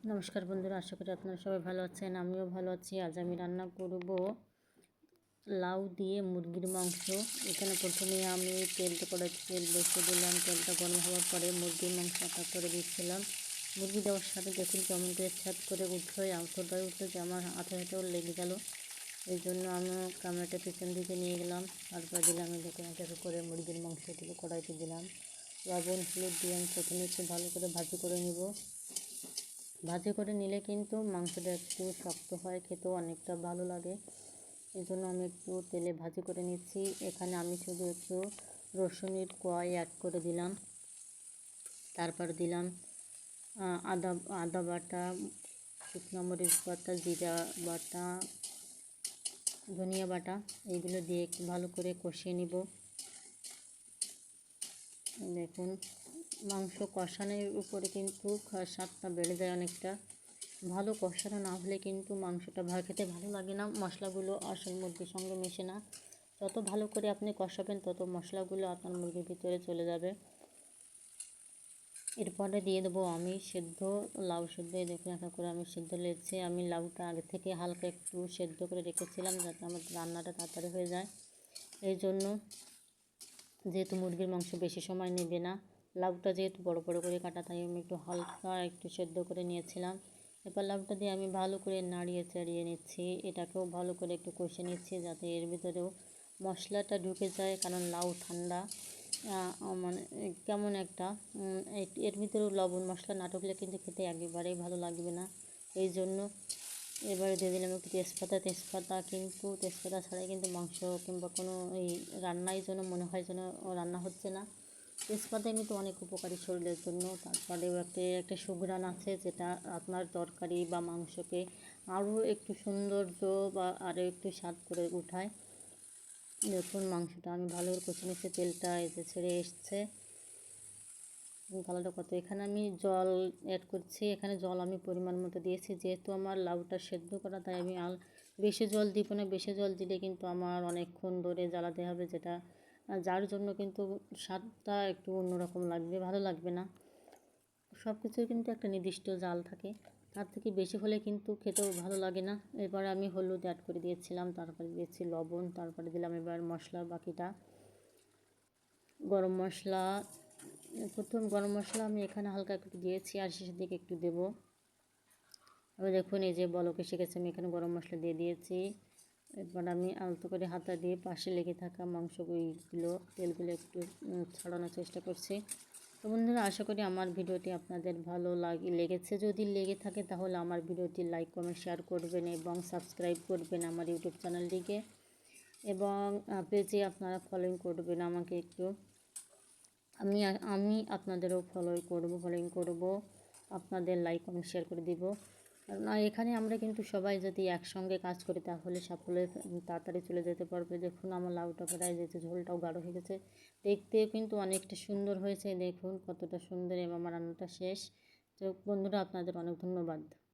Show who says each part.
Speaker 1: নমস্কার বন্ধুরা, আশা করি আপনারা সবাই ভালো আছেন। আমিও ভালো আছি। আজ আমি রান্না করব লাউ দিয়ে মুরগির মাংস। এখানে প্রথমে আমি কড়াইতে তেল বসিয়ে দিলাম। তেলটা গরম হওয়ার পরে মুরগির মাংস আটা করে দিচ্ছিলাম। মুরগি দেওয়ার সাথে দেখুন কেমন করে ছাদ করে উঠলো, এতটাই উঠলো যে আমার হাতেও লেগে গেল। এই জন্য আমি ক্যামেরাটা পিছন দিকে নিয়ে গেলাম। তারপর দিলাম দেখুন এক এক করে মুরগির মাংসগুলো কড়াইতে দিলাম। লবণ হলুদ দিয়ে আমি প্রথমে একটু ভালো করে ভাজি করে নিব। ভাজি করে নিলে কিন্তু মাংসটা একটু শক্ত হয়, খেতেও অনেকটা ভালো লাগে। এই জন্য আমি একটু তেলে ভাজি করে নিচ্ছি। এখানে আমি শুধু একটু রসুনের কোয়া অ্যাড করে দিলাম। তারপর দিলাম আদা বাটা, শুকনো মরিচ বাটা, জিরা বাটা, ধনিয়া বাটা, এইগুলো দিয়ে একটু ভালো করে কষিয়ে নিব। দেখুন মাংস কষানোর উপরে কিন্তু স্বাদটা বেড়ে যায় অনেকটা। ভালো কষানো না হলে কিন্তু মাংসটা খেতে ভালো লাগে না, মশলাগুলো আসল মুরগির সঙ্গে মেশে না। যত ভালো করে আপনি কষাবেন তত মশলাগুলো আপনার মুরগির ভিতরে চলে যাবে। এরপরে দিয়ে দেবো আমি সেদ্ধ লাউ সেদ্ধ। দেখুন একটা করে আমি সেদ্ধ লেগেছে। আমি লাউটা আগে থেকে হালকা একটু সেদ্ধ করে রেখেছিলাম যাতে আমার রান্নাটা তাড়াতাড়ি হয়ে যায়। এই জন্য যেহেতু মুরগির মাংস বেশি সময় নেবে না, লাউটা যেহেতু বড় বড় করে কাটা, তাই আমি একটু হালকা একটু সেদ্ধ করে নিয়েছিলাম। এবার লাউটা দিয়ে আমি ভালো করে নাড়িয়ে চাড়িয়ে নিচ্ছি। এটাকেও ভালো করে একটু কষে নিচ্ছি যাতে এর ভিতরেও মশলাটা ঢুকে যায়, কারণ লাউ ঠান্ডা। মানে কেমন একটা এর ভিতরেও লবণ মশলা না ঢুকলে কিন্তু খেতে একেবারেই ভালো লাগবে না। এই জন্য এবারে দিয়ে দিলাম একটু তেজপাতা। কিন্তু তেজপাতা ছাড়াই কিন্তু মাংস কিংবা কোনো এই রান্নাই যেন মনে হয় যেন রান্না হচ্ছে না। তেজপাতা এমনিতে অনেক উপকারী শরীরের জন্য। তারপরেও একটা সুঘ্রাণ আছে যেটা আপনার তরকারি বা মাংসকে আরও একটু সৌন্দর্য বা আরও একটু স্বাদ করে উঠায়। দেখুন মাংসটা আমি ভালো করে কষে নিচ্ছি, তেলটা এসে ছেড়ে এসছে। কালারটা কত, এখানে আমি জল অ্যাড করছি। এখানে জল আমি পরিমাণ মতো দিয়েছি, যেহেতু আমার লাউটা সেদ্ধ করা, তাই আমি বেশি জল দিব না। বেশি জল দিলে কিন্তু আমার অনেকক্ষণ ধরে জ্বালাতে হবে, যার জন্য কিন্তু স্বাদটা একটু অন্যরকম লাগবে, ভালো লাগবে না। সব কিছুর কিন্তু একটা নির্দিষ্ট জাল থাকে, তার থেকে বেশি হলে কিন্তু খেতেও ভালো লাগে না। এবার আমি হলুদ অ্যাড করে দিয়েছিলাম, তারপরে দিয়েছি লবণ, তারপরে দিলাম এবার মশলা বাকিটা। গরম মশলা, প্রথম গরম মশলা আমি এখানে হালকা একটু দিয়েছি আর শেষের দিকে একটু দেবো। এবার দেখুন এই যে বলক এসে গেছে, আমি এখানে গরম মশলা দিয়ে দিয়েছি। এবার আমি আলতো করে হাতা দিয়ে পাশে লেগে থাকা তেলগুলো একটু ছড়ানোর চেষ্টা করছি। তো বন্ধুরা, আশা করি আমার ভিডিওটি আপনাদের ভালো লেগেছে। যদি লেগে থাকে তাহলে আমার ভিডিওটি লাইক কমেন্ট শেয়ার করবেন এবং সাবস্ক্রাইব করবেন আমার ইউটিউব চ্যানেলটিকে, এবং পেজে আপনারা ফলোইং করবেন আমাকে একটু। আমি আপনাদেরও ফলোইং করব, আপনাদের লাইক কমেন্ট শেয়ার করে দিব। কারণ এখানে আমরা কিন্তু সবাই যদি একসঙ্গে কাজ করি তাহলে সাফল্যে তাড়াতাড়ি চলে যেতে পারবে। দেখুন আমার লাউটা প্রায় যেতে, ঝোলটাও গাঢ় হয়ে গেছে, দেখতেও কিন্তু অনেকটা সুন্দর হয়েছে। দেখুন কতটা সুন্দর, এবং আমার রান্নাটা শেষ। তো বন্ধুরা, আপনাদের অনেক ধন্যবাদ।